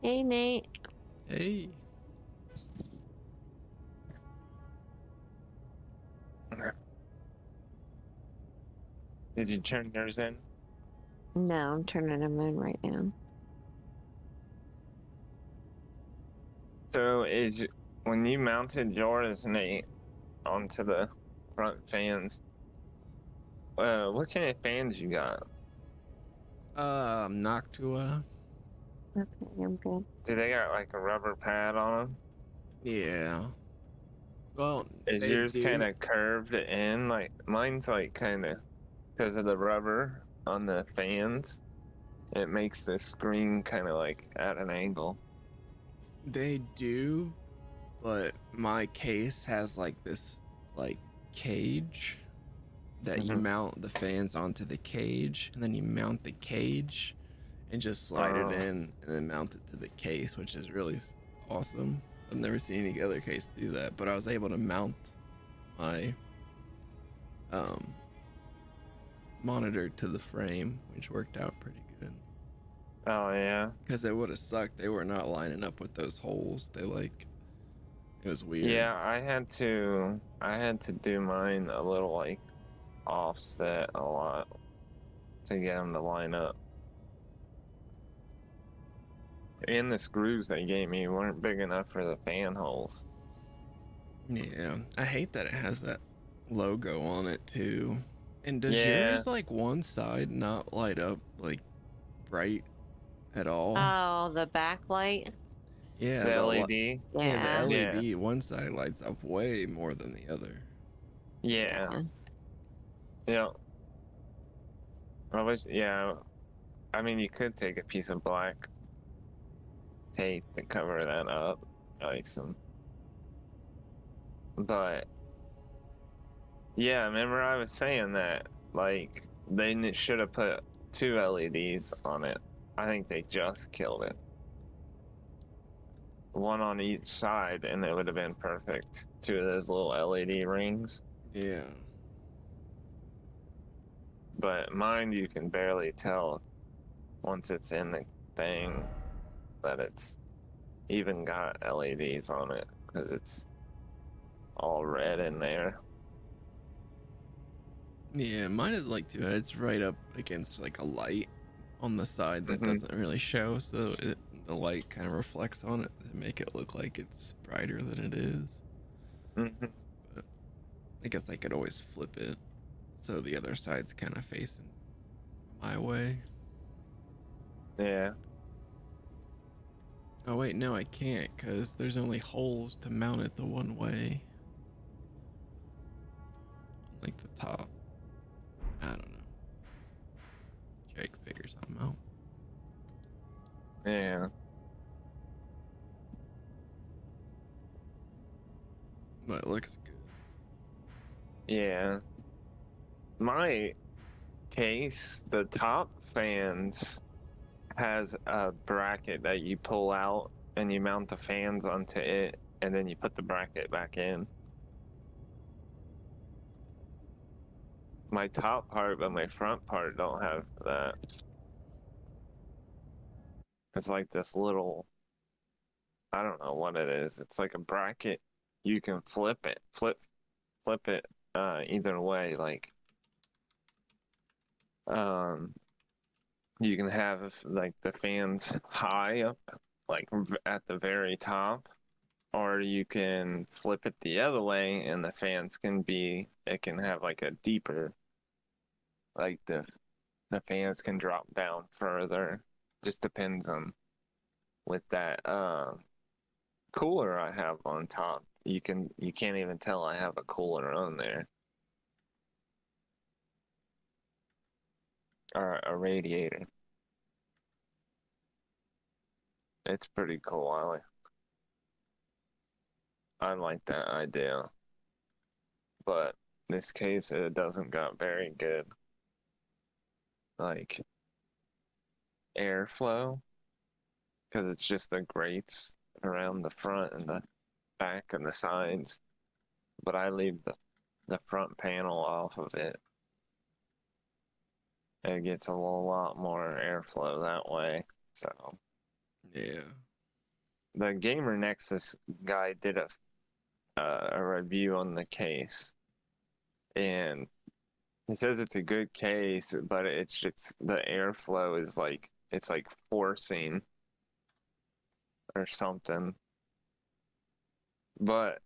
Hey, Nate. Hey. Did you turn yours in? No, I'm turning them in right now. So is when you mounted yours, Nate, onto the front fans, what kind of fans you got? Noctua. Okay, I'm good. Do they got like a rubber pad on them? Yeah. Well, Is they yours kind do. of curved in? Like mine's like kind of because of the rubber on the fans. It makes the screen kind of like at an angle. They do, but my case has like this like cage that you Mm-hmm. mount the fans onto the cage, and then you mount the cage and just slide it Oh, in and then mount it to the case, which is really awesome. I've never seen any other case do that, but I was able to mount my um monitor to the frame, which worked out pretty good. oh yeah, Because it would have sucked. They were not lining up with those holes. It was weird. yeah. I had to do mine a little like offset a lot to get them to line up. And the screws they gave me weren't big enough for the fan holes. Yeah, I hate that it has that logo on it too. And does Yeah, yours like one side not light up like bright at all? Oh, the backlight. Yeah, the LED. the Yeah. Yeah, LED one side lights up way more than the other. yeah, Yeah. yeah. Yeah. I mean, you could take a piece of black tape to cover that up, like some. But yeah, remember I was saying that like they should have put two LEDs on it. I think they just killed it. One on each side, and it would have been perfect. Two of those little LED rings. Yeah. But mine, you can barely tell once it's in the thing that it's even got LEDs on it because it's all red in there. Yeah, mine is like too bad. It's right up against like a light on the side that Hmm. doesn't really show, so the light kind of reflects on it to make it look like it's brighter than it is. Hmm. But I guess I could always flip it so the other side's kind of facing my way. Yeah. Oh wait, no, I can't because there's only holes to mount it the one way, like the top. I don't know. Jake figure something out. Yeah. But it looks good. Yeah. My case, the top fans has a bracket that you pull out and you mount the fans onto it and then you put the bracket back in. My top part, but my front part don't have that. It's like this little, I don't know what it is. It's like a bracket. You can flip it either way. Like um you can have like the fans high up like at the very top, or you can flip it the other way and the fans can be it can have like a deeper like the fans can drop down further. Just depends on with that cooler I have on top. You can't even tell I have a cooler on there or a radiator. It's pretty cool. I like that idea, but in this case it doesn't got very good like airflow because it's just the grates around the front and the back and the sides. But I leave the front panel off of it. It gets a lot more airflow that way. So Yeah. the Gamer Nexus guy did a review on the case, and he says it's a good case, but it's just the airflow is like it's like forcing or something. But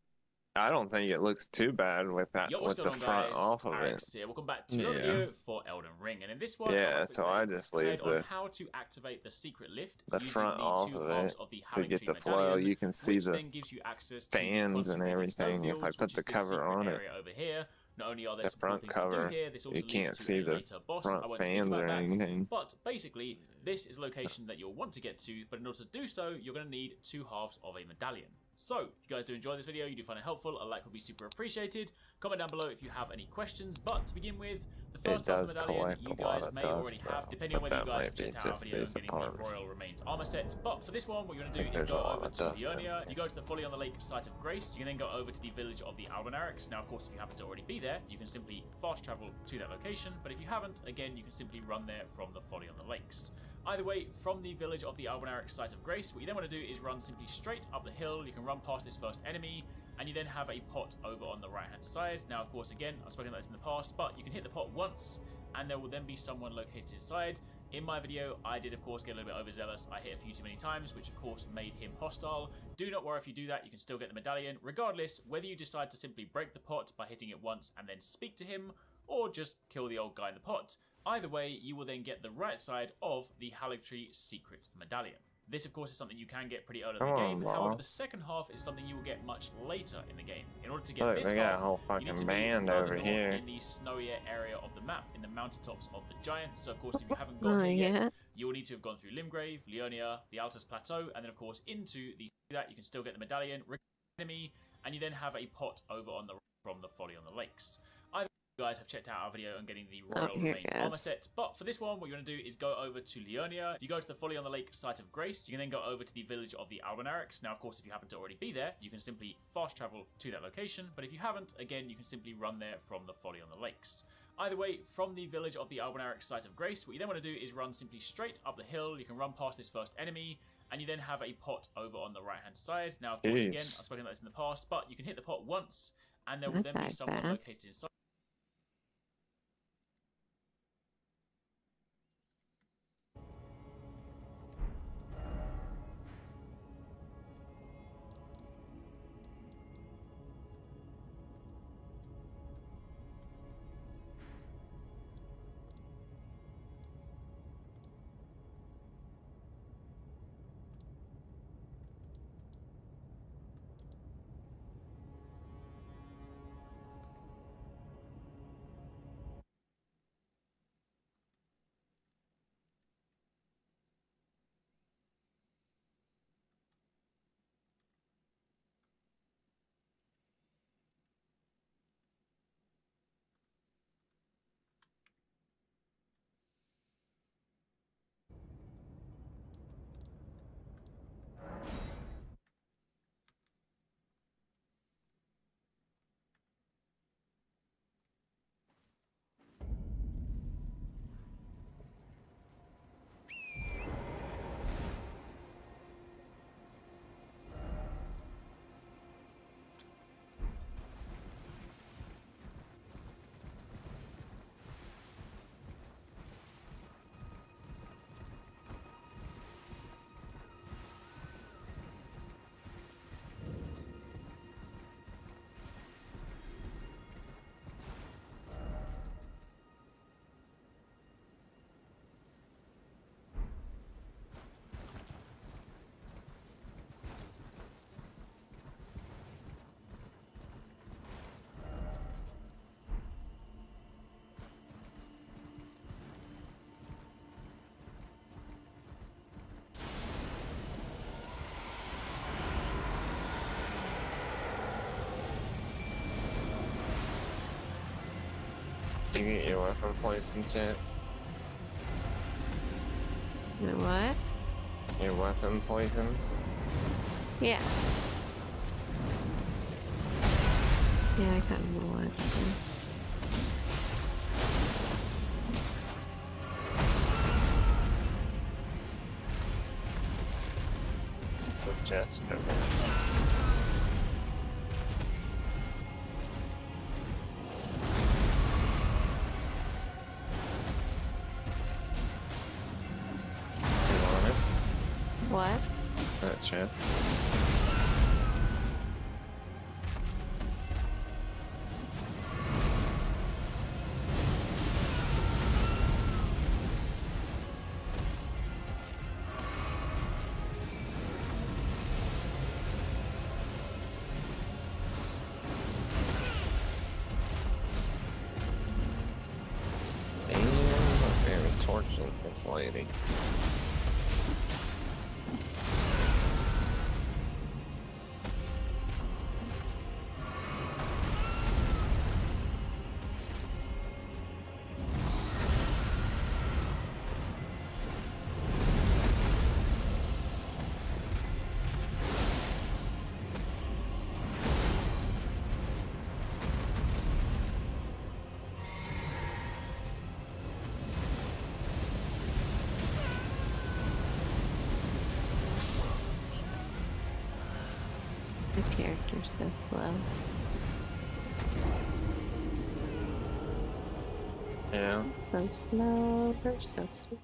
I don't think it looks too bad with that Yo, what's with going the on, front guys? off of it. Alex here. Welcome back to Yeah. a review for Elden Ring, and in this one, Yeah, I'm so going I to just guide leave on the how to activate the secret lift the using front the off two of halves it of the to get Halling the Tree flow. medallion, You can see which the then gives you access to the fans and consecrated everything. If I snowfields, put which the is this cover secret on it, area over here. Not only are there the some cool front things to cover, do here, this also you can't leads to see a the later boss. front I won't speak fans about or that. anything. But basically, this is a location that you'll want to get to, but in order to do so, you're going to need two halves of a medallion. So, if you guys do enjoy this video, you do find it helpful, a like would be super appreciated. Comment down below if you have any questions. But to begin with, the first half of the medallion you guys may already have, depending on whether you guys have checked out our video on getting the Royal Remains armor set. But for this one, what you're going to do is go over to Leonia. If you go to the Folly on the Lake site of Grace, you can then go over to the village of the Albinaurics. Now, of course, if you happen to already be there, you can simply fast travel to that location. But if you haven't, again, you can simply run there from the Folly on the Lakes. Either way, from the village of the Albinauric site of Grace, what you then want to do is run simply straight up the hill. You can run past this first enemy, and you then have a pot over on the right hand side. Now, of course, again, I've spoken about this in the past, but you can hit the pot once, and there will then be someone located inside. In my video, I did, of course, get a little bit overzealous. I hit a few too many times, which, of course, made him hostile. Do not worry if you do that. You can still get the medallion. Regardless, whether you decide to simply break the pot by hitting it once and then speak to him, or just kill the old guy in the pot, either way, you will then get the right side of the Haligtree secret medallion. This, of course, is something you can get pretty early in the game. However, the second half is something you will get much later in the game. In order to get this half, you need to be further north in the snowier area of the map, in the mountaintops of the Giants. So, of course, if you haven't gone there yet, you will need to have gone through Limgrave, Leonia, the Altus Plateau, and then, of course, into the that you can still get the medallion, enemy, and you then have a pot over on the from the Folly on the Lakes. You guys have checked out our video on getting the Royal Remains armor set, but for this one, what you're going to do is go over to Leonia. If you go to the Folly on the Lake site of Grace, you can then go over to the village of the Albinaurics. Now, of course, if you happen to already be there, you can simply fast travel to that location, but if you haven't, again, you can simply run there from the Folly on the Lakes. Either way, from the village of the Albinauric site of Grace, what you then want to do is run simply straight up the hill. You can run past this first enemy, and you then have a pot over on the right hand side. Now, of course, again, I've spoken about this in the past, but you can hit the pot once, and there will then be someone located inside. You get your weapon poisons yet? What? Your weapon poisons? Yeah. Yeah, I got more. chest over there. You want it? What? That chest. Very torching this lady. The character's so slow. Yeah. So slow, they're so slow.